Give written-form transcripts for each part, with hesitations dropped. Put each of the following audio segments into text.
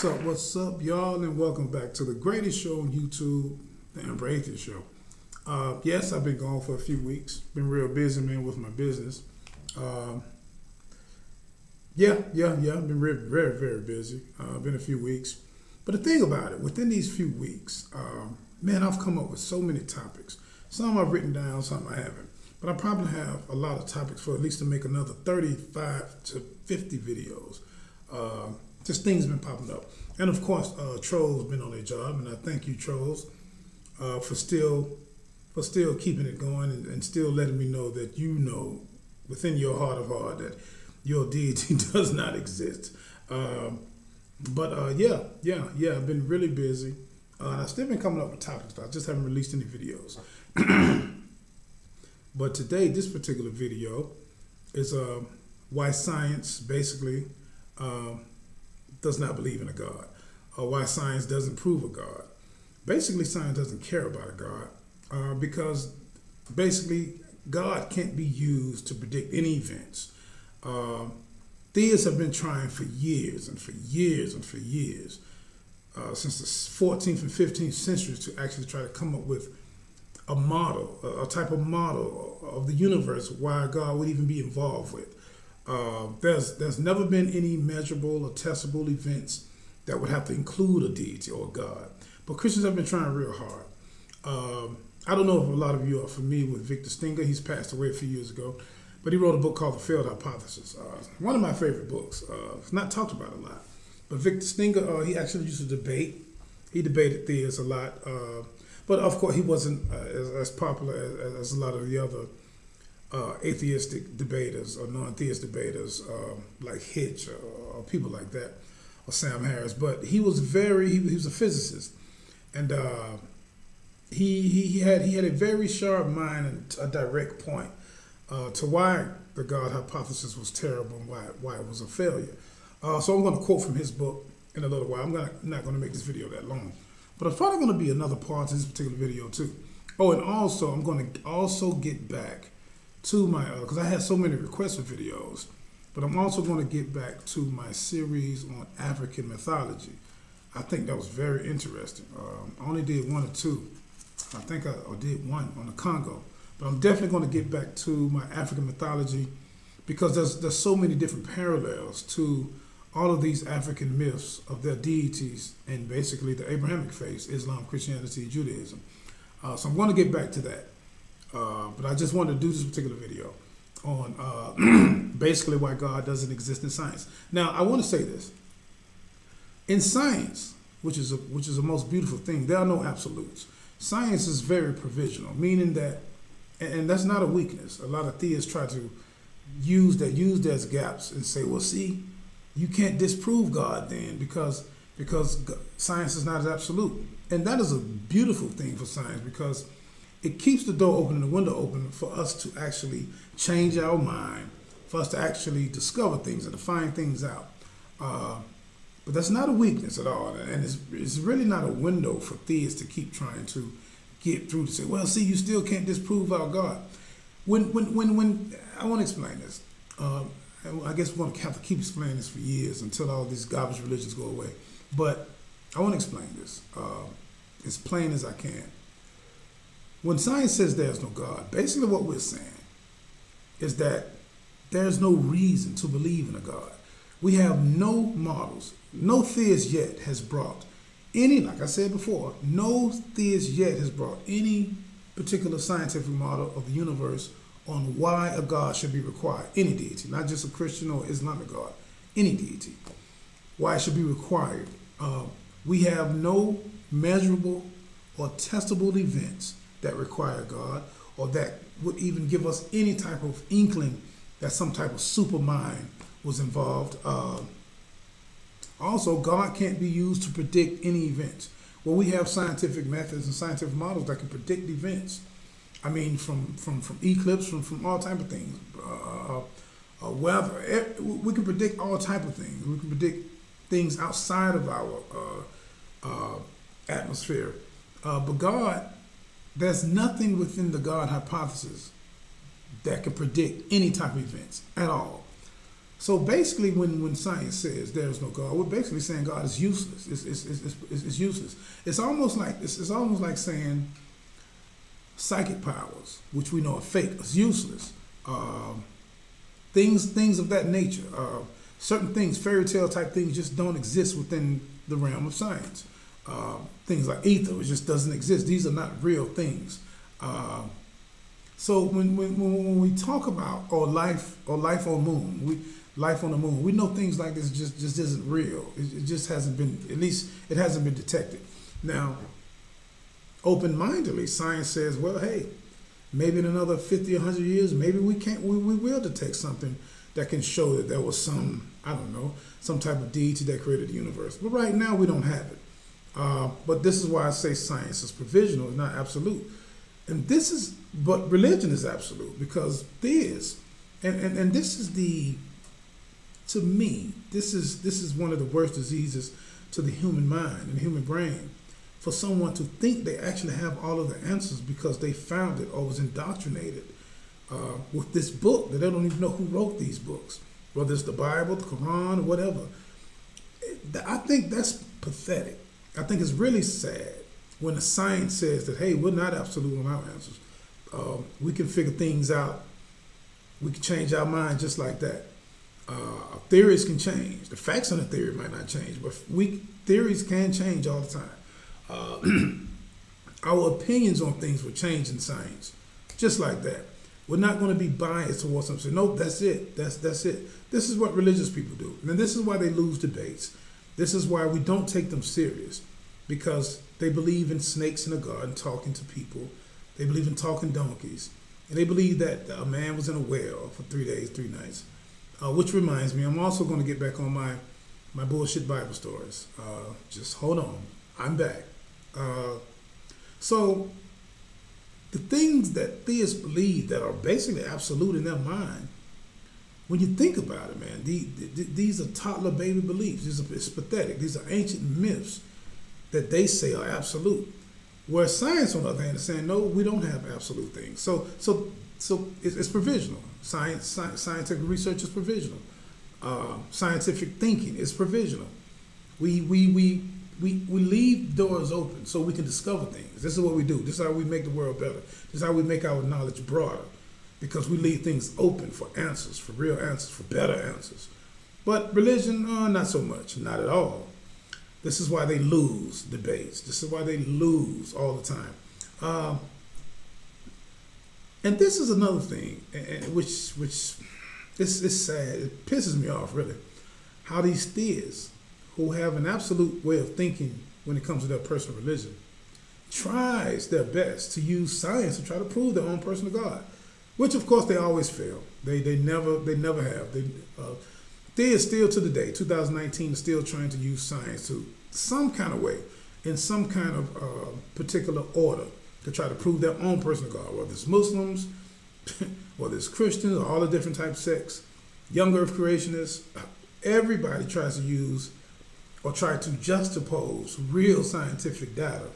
What's up, y'all, and welcome back to the greatest show on YouTube, the Atheist Show. Yes, I've been gone for a few weeks. Been real busy, man, with my business. I've been very busy. Been a few weeks. But the thing about it, within these few weeks, man, I've come up with so many topics. Some I've written down, some I haven't. But I probably have a lot of topics for at least to make another 35 to 50 videos. Just things been popping up. And of course, Trolls been on their job, and I thank you, Trolls, for still keeping it going and still letting me know that you know within your heart of heart that your deity does not exist. I've been really busy. And I've still been coming up with topics, but I just haven't released any videos. But today, this particular video is why science basically does not believe in a God, or why science doesn't prove a God. Basically, science doesn't care about a God because basically God can't be used to predict any events. Theists have been trying for years and for years and for years, since the 14th and 15th centuries, to actually try to come up with a model, a type of model of the universe, why God would even be involved with. There's never been any measurable or testable events that would have to include a deity or a God. But Christians have been trying real hard. I don't know if a lot of you are familiar with Victor Stenger. He's passed away a few years ago. But he wrote a book called The Failed Hypothesis. One of my favorite books. It's not talked about a lot. But Victor Stenger, he actually used to debate. He debated theists a lot. But of course, he wasn't as popular as a lot of the other atheistic debaters or non-theist debaters like Hitch or people like that, or Sam Harris. But he was he was a physicist, and he had a very sharp mind and a direct point to why the God hypothesis was terrible and why it was a failure. So I'm going to quote from his book in a little while. I'm not going to make this video that long, but there's probably going to be another part to this particular video too. Oh, and also I'm going to also get back to my, because I had so many requests for videos, but I'm also going to get back to my series on African mythology. I think that was very interesting. I only did one or two. I think I did one on the Congo, but I'm definitely going to get back to my African mythology because there's so many different parallels to all of these African myths of their deities and basically the Abrahamic faiths, Islam, Christianity, Judaism. So I'm going to get back to that. But I just wanted to do this particular video on basically why God doesn't exist in science. Now, I want to say this. In science, which is the most beautiful thing, there are no absolutes. Science is very provisional, meaning that, and that's not a weakness. A lot of theists try to use that as gaps and say, well, see, you can't disprove God then because science is not as absolute. And that is a beautiful thing for science because it keeps the door open and the window open for us to actually change our mind, for us to actually discover things and to find things out. But that's not a weakness at all. And it's really not a window for theists to keep trying to get through to say, well, see, you still can't disprove our God. When I want to explain this. I guess we're going to have to keep explaining this for years until all these garbage religions go away. But I want to explain this as plain as I can. When science says there's no God, basically what we're saying is that there's no reason to believe in a God. We have no models. No theist yet has brought any, like I said before, no theist yet has brought any particular scientific model of the universe on why a God should be required. Any deity, not just a Christian or Islamic God, any deity. Why it should be required. We have no measurable or testable events that require God, or that would even give us any type of inkling that some type of super mind was involved. Also, God can't be used to predict any events. Well, we have scientific methods and scientific models that can predict events. I mean, from eclipse, from all type of things, weather. We can predict all type of things. We can predict things outside of our atmosphere. But God, there's nothing within the God hypothesis that can predict any type of events at all. So basically, when science says there is no God, we're basically saying God is useless. It's useless. It's almost like saying psychic powers, which we know are fake, is useless. Things of that nature. Certain things, fairy tale type things, just don't exist within the realm of science. Things like ether, it just doesn't exist. These are not real things. So when we talk about life on moon, life on the moon, we know things like this just isn't real. It just hasn't been, at least it hasn't been detected. Now, open-mindedly, science says, well, hey, maybe in another 50 or 100 years, maybe we will detect something that can show that there was some, I don't know, some type of deity that created the universe. But right now, we don't have it. But this is why I say science is provisional, it's not absolute. And but religion is absolute, because theists, and this is to me, this is one of the worst diseases to the human mind and the human brain, for someone to think they actually have all of the answers because they found it or was indoctrinated with this book that they don't even know who wrote these books, whether it's the Bible, the Quran, or whatever. I think that's pathetic. I think it's really sad when the science says that, hey, we're not absolute on our answers. We can figure things out. We can change our mind just like that. Theories can change. The facts on the theory might not change, but theories can change all the time. Our opinions on things will change in science, just like that. We're not going to be biased towards something. No, that's it. That's it. This is what religious people do. And this is why they lose debates. This is why we don't take them serious, because they believe in snakes in a garden talking to people. They believe in talking donkeys. And they believe that a man was in a well for 3 days, 3 nights. Which reminds me, I'm also going to get back on my bullshit Bible stories. Just hold on. I'm back. So the things that theists believe that are basically absolute in their mind, when you think about it, man, these are toddler baby beliefs. It's pathetic. These are ancient myths that they say are absolute. Whereas science, on the other hand, is saying, no, we don't have absolute things. So it's provisional. Scientific research is provisional. Scientific thinking is provisional. We leave doors open so we can discover things. This is what we do. This is how we make the world better. This is how we make our knowledge broader, because we leave things open for answers, for real answers, for better answers. But religion, not so much, not at all. This is why they lose debates. This is why they lose all the time. And this is another thing, which is sad. It pisses me off, really, how these theists, who have an absolute way of thinking when it comes to their personal religion, tries their best to use science to try to prove their own personal God, which of course they always fail. They never have. Theists still to the day, 2019, are still trying to use science to some kind of way, in some kind of particular order, to try to prove their own personal God, whether it's Muslims, whether it's Christians, or all the different types of sects, young earth creationists. Everybody tries to use or try to juxtapose real scientific data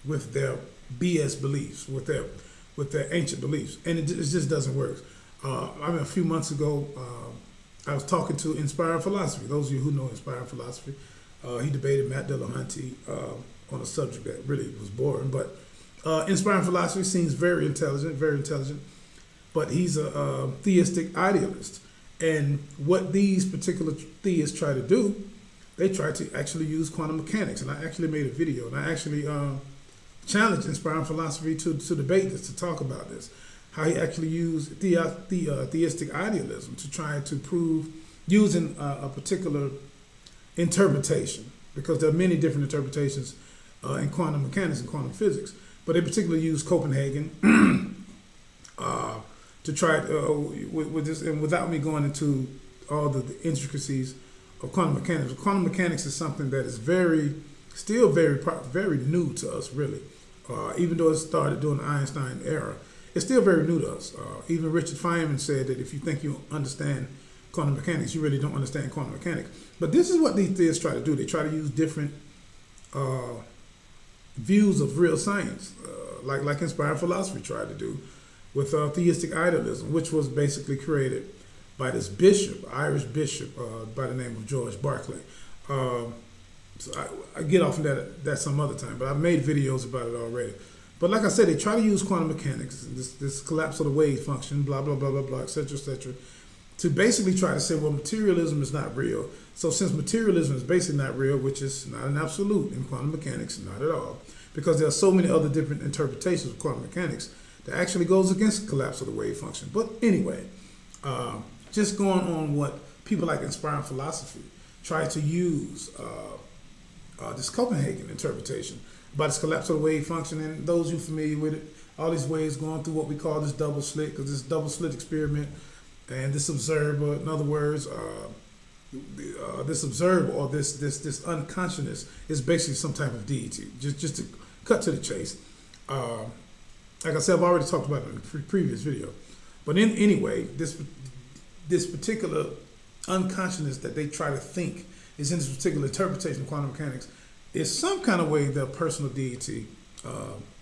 with their BS beliefs, with their ancient beliefs, and it just doesn't work. A few months ago, I was talking to Inspiring Philosophy. Those of you who know Inspiring Philosophy, he debated Matt Dillahunty on a subject that really was boring, but Inspiring Philosophy seems very intelligent, but he's a theistic idealist. And what these particular theists try to do, they try to actually use quantum mechanics. And I actually made a video, and I actually challenged Inspiring Philosophy to debate this, to talk about this, how he actually used theistic idealism to try to prove, using a particular interpretation, because there are many different interpretations in quantum mechanics and quantum physics, but they particularly use Copenhagen to try with this, and without me going into all the intricacies of quantum mechanics. Quantum mechanics is something that is still very new to us, really. Even though it started during the Einstein era, it's still very new to us. Even Richard Feynman said that if you think you understand quantum mechanics, you really don't understand quantum mechanics. But this is what these theists try to do. They try to use different views of real science, like Inspired Philosophy tried to do with theistic idealism, which was basically created by this bishop, Irish bishop by the name of George Barclay. So I get off of that some other time, but I've made videos about it already. But like I said, they try to use quantum mechanics, this collapse of the wave function, blah, blah, blah, blah, blah, et cetera, to basically try to say, well, materialism is not real. So since materialism is basically not real, which is not an absolute in quantum mechanics, not at all, because there are so many other different interpretations of quantum mechanics that actually goes against collapse of the wave function. But anyway, just going on what people like inspiring philosophy try to use this Copenhagen interpretation about this collapse of the wave function, and those who are familiar with it, all these waves going through what we call this double slit, because this double slit experiment and this observer, in other words, this observer or this unconsciousness is basically some type of deity. Just to cut to the chase. Like I said, I've already talked about it in a previous video. But anyway, this particular unconsciousness that they try to think is in this particular interpretation of quantum mechanics is some kind of way their personal deity,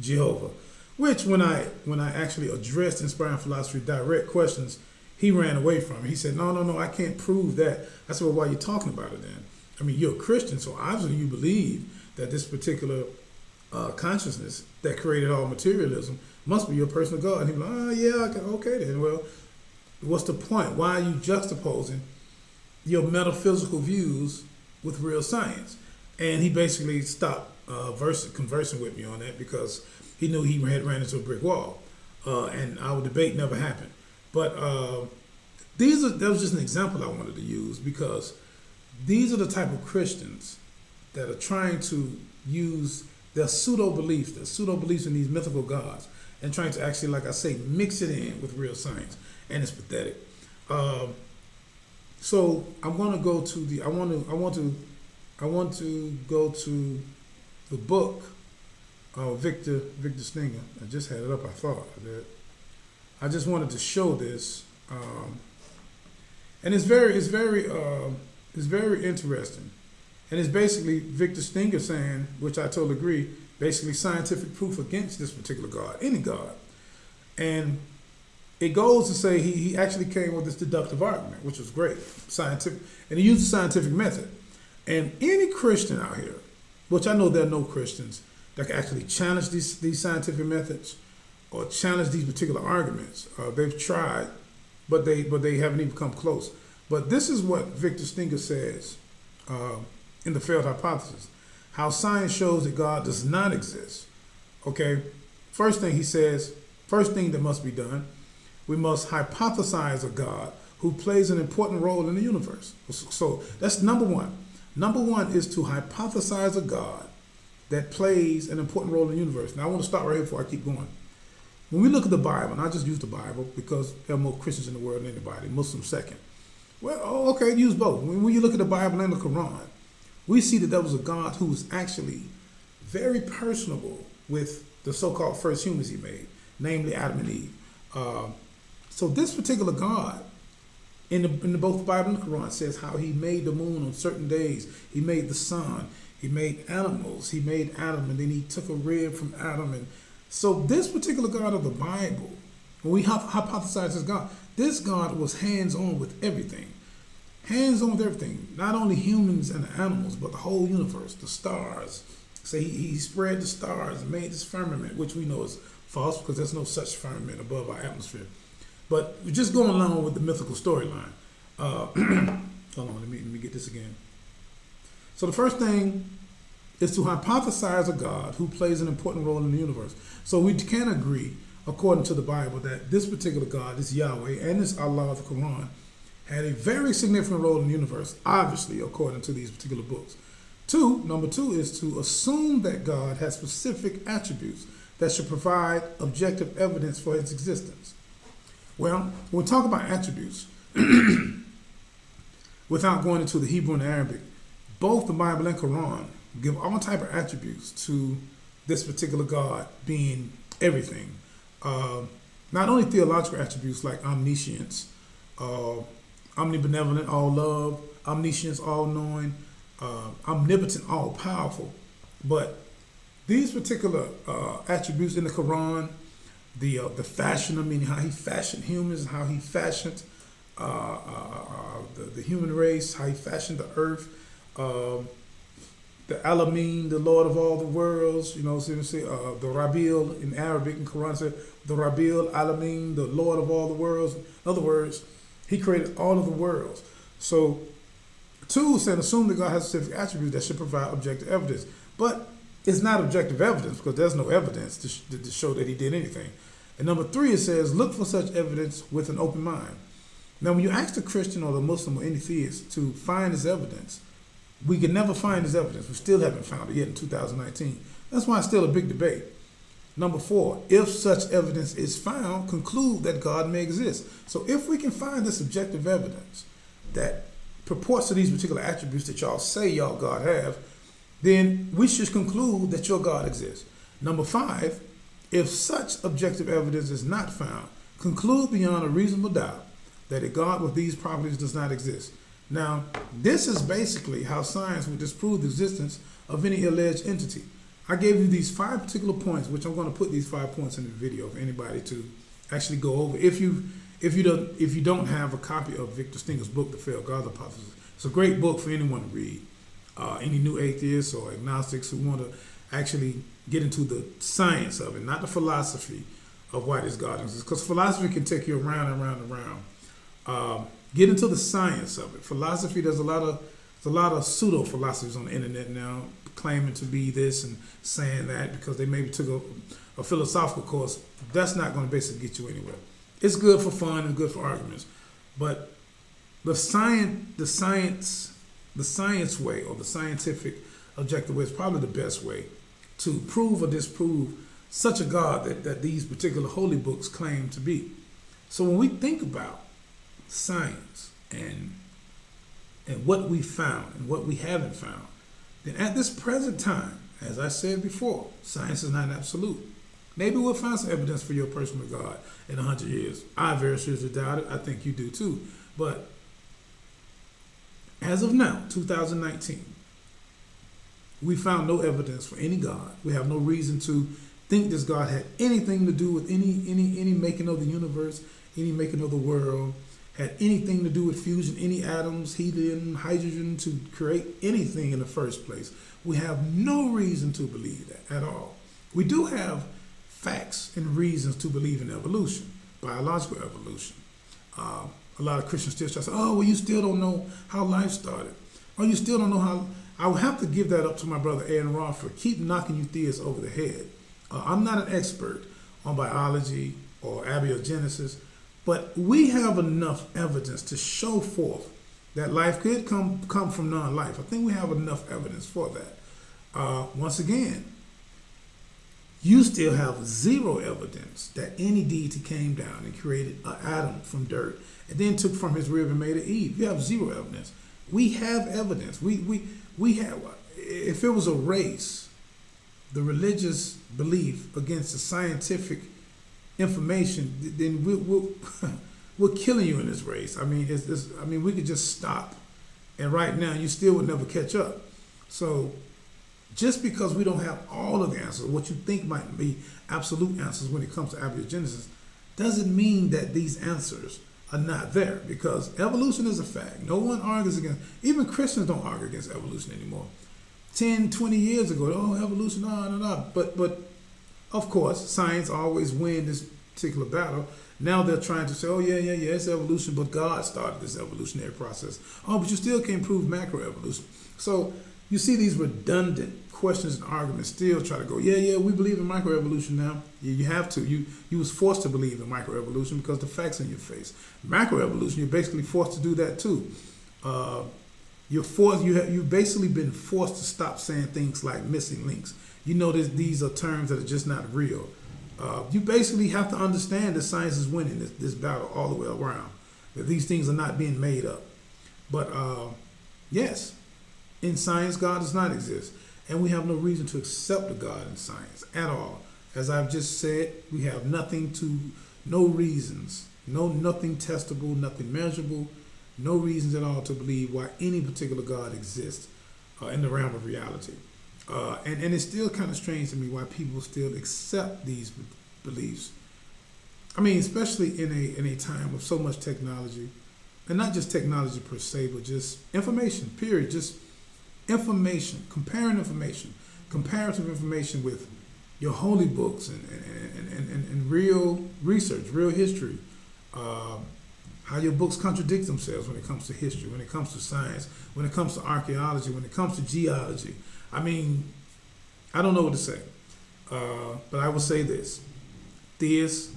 Jehovah, which when I actually addressed inspiring philosophy direct questions, he ran away from it. He said, no, I can't prove that. I said, well, why are you talking about it then? I mean, you're a Christian, so obviously you believe that this particular consciousness that created all materialism must be your personal God. And he was like, oh, yeah, okay then. Well, what's the point? Why are you juxtaposing your metaphysical views with real science? And he basically stopped conversing with me on that because he knew he had ran into a brick wall. And our debate never happened. But that was just an example I wanted to use because these are the type of Christians that are trying to use their pseudo-beliefs in these mythical gods and trying to actually, like I say, mix it in with real science. And it's pathetic. So I'm going to go to the, I want to go to the book of Victor Stinger. I just had it up, I thought. I just wanted to show this. And it's very interesting. And it's basically Victor Stinger saying, which I totally agree, basically scientific proof against this particular God, any God. And it goes to say he actually came with this deductive argument, which was great, scientific, and he used the scientific method. And any Christian out here, which I know there are no Christians that can actually challenge these scientific methods or challenge these particular arguments. They've tried, but they haven't even come close. But this is what Victor Stinger says in the failed hypothesis, how science shows that God does not exist. Okay, first thing he says, first thing that must be done, we must hypothesize a God who plays an important role in the universe. So that's number one. Number one is to hypothesize a God that plays an important role in the universe. Now I want to stop right here before I keep going. When we look at the Bible, and I just use the Bible because there are more Christians in the world than anybody, Muslims second. Well, okay, use both. When you look at the Bible and the Quran, we see that there was a God who was actually very personable with the so-called first humans he made, namely Adam and Eve. So this particular God, in both the Bible and the Quran, says how he made the moon on certain days. He made the sun. He made animals. He made Adam, and then he took a rib from Adam. And so this particular God of the Bible, when we hypothesize this God was hands-on with everything. Hands-on with everything. Not only humans and animals, but the whole universe, the stars. So he spread the stars and made this firmament, which we know is false because there's no such firmament above our atmosphere. But just going along with the mythical storyline. Hold on, let me get this again. So the first thing is to hypothesize a God who plays an important role in the universe. So we can agree, according to the Bible, that this particular God, this Yahweh, and this Allah of the Quran, had a very significant role in the universe, obviously, according to these particular books. Number two is to assume that God has specific attributes that should provide objective evidence for its existence. Well, when we talk about attributes, without going into the Hebrew and Arabic, both the Bible and Quran give all type of attributes to this particular God being everything. Not only theological attributes like omniscience, omnibenevolent, all love, omniscience, all knowing, omnipotent, all powerful, but these particular attributes in the Quran, the fashioner, meaning how he fashioned humans, how he fashioned the human race, how he fashioned the earth, the Alamin, the Lord of all the worlds, you know, so you see, the Rabil in Arabic and Quran said, the Rabil, Alamin, the Lord of all the worlds. In other words, he created all of the worlds. So, two, saying assume that God has specific attributes that should provide objective evidence. But it's not objective evidence because there's no evidence to show that he did anything. And number three, it says, look for such evidence with an open mind. Now, when you ask the Christian or the Muslim or any theist to find this evidence, we can never find this evidence. We still haven't found it yet in 2019. That's why it's still a big debate. Number four, if such evidence is found, conclude that God may exist. So if we can find this objective evidence that purports to these particular attributes that y'all say y'all God have, then we should conclude that your God exists. Number five, if such objective evidence is not found, conclude beyond a reasonable doubt that a God with these properties does not exist. Now, this is basically how science would disprove the existence of any alleged entity. I gave you these 5 particular points, which I'm going to put these 5 points in the video for anybody to actually go over. If you don't have a copy of Victor Stinger's book, The Failed God Hypothesis, it's a great book for anyone to read. Any new atheists or agnostics who want to actually get into the science of it, not the philosophy of why this God exists. Because philosophy can take you around and around and around. Get into the science of it. Philosophy, there's a lot of pseudo philosophies on the internet now claiming to be this and saying that because they maybe took a philosophical course. That's not going to basically get you anywhere. It's good for fun and good for arguments, but the science way or the scientific objective way is probably the best way to prove or disprove such a God that these particular holy books claim to be. So when we think about science and what we found and what we haven't found, then at this present time, as I said before, science is not absolute. Maybe we'll find some evidence for your personal God in 100 years. I very seriously doubt it. I think you do too. But as of now, 2019, we found no evidence for any God. We have no reason to think this God had anything to do with any making of the universe, any making of the world, had anything to do with fusion, any atoms, helium, hydrogen, to create anything in the first place. We have no reason to believe that at all. We do have facts and reasons to believe in evolution, biological evolution. A lot of Christians still try to say, oh, well, you still don't know how life started. Or you still don't know how. I would have to give that up to my brother Aaron Rothford. Keep knocking you theists over the head. I'm not an expert on biology or abiogenesis, but we have enough evidence to show forth that life could come from non-life. I think we have enough evidence for that. Once again, you still have zero evidence that any deity came down and created an atom from dirt and then took from his rib and made it Eve. You have zero evidence. We have evidence. We have. If it was a race, the religious belief against the scientific information, then we're killing you in this race. I mean, we could just stop, and right now you still would never catch up. So just because we don't have all of the answers, what you think might be absolute answers when it comes to abiogenesis, doesn't mean that these answers are not there, because evolution is a fact. No one argues against, even Christians don't argue against evolution anymore. 10, 20 years ago, oh, evolution, no. But of course, science always wins this particular battle. Now they're trying to say, oh, yeah, it's evolution, but God started this evolutionary process. Oh, but you still can't prove macroevolution. So you see these redundant questions and arguments still try to go, yeah, we believe in microevolution now. You have to. You was forced to believe in microevolution because the facts in your face. Macroevolution, you're basically forced to do that too. You've basically been forced to stop saying things like missing links. You know that these are terms that are just not real. You basically have to understand that science is winning this battle all the way around. That these things are not being made up. But yes, in science, God does not exist. And we have no reason to accept a God in science at all. As I've just said, we have no reasons, nothing testable, nothing measurable, no reasons at all to believe why any particular God exists in the realm of reality. And it's still kind of strange to me why people still accept these beliefs. I mean, especially in a time of so much technology, and not just technology per se, but just information, period. Just information, comparative information with your holy books and real research, real history. How your books contradict themselves when it comes to history, when it comes to science, when it comes to archaeology, when it comes to geology. I mean, I don't know what to say, but I will say this. Theists,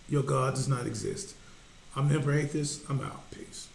your God does not exist. I'm the Emperor Atheist. I'm out. Peace.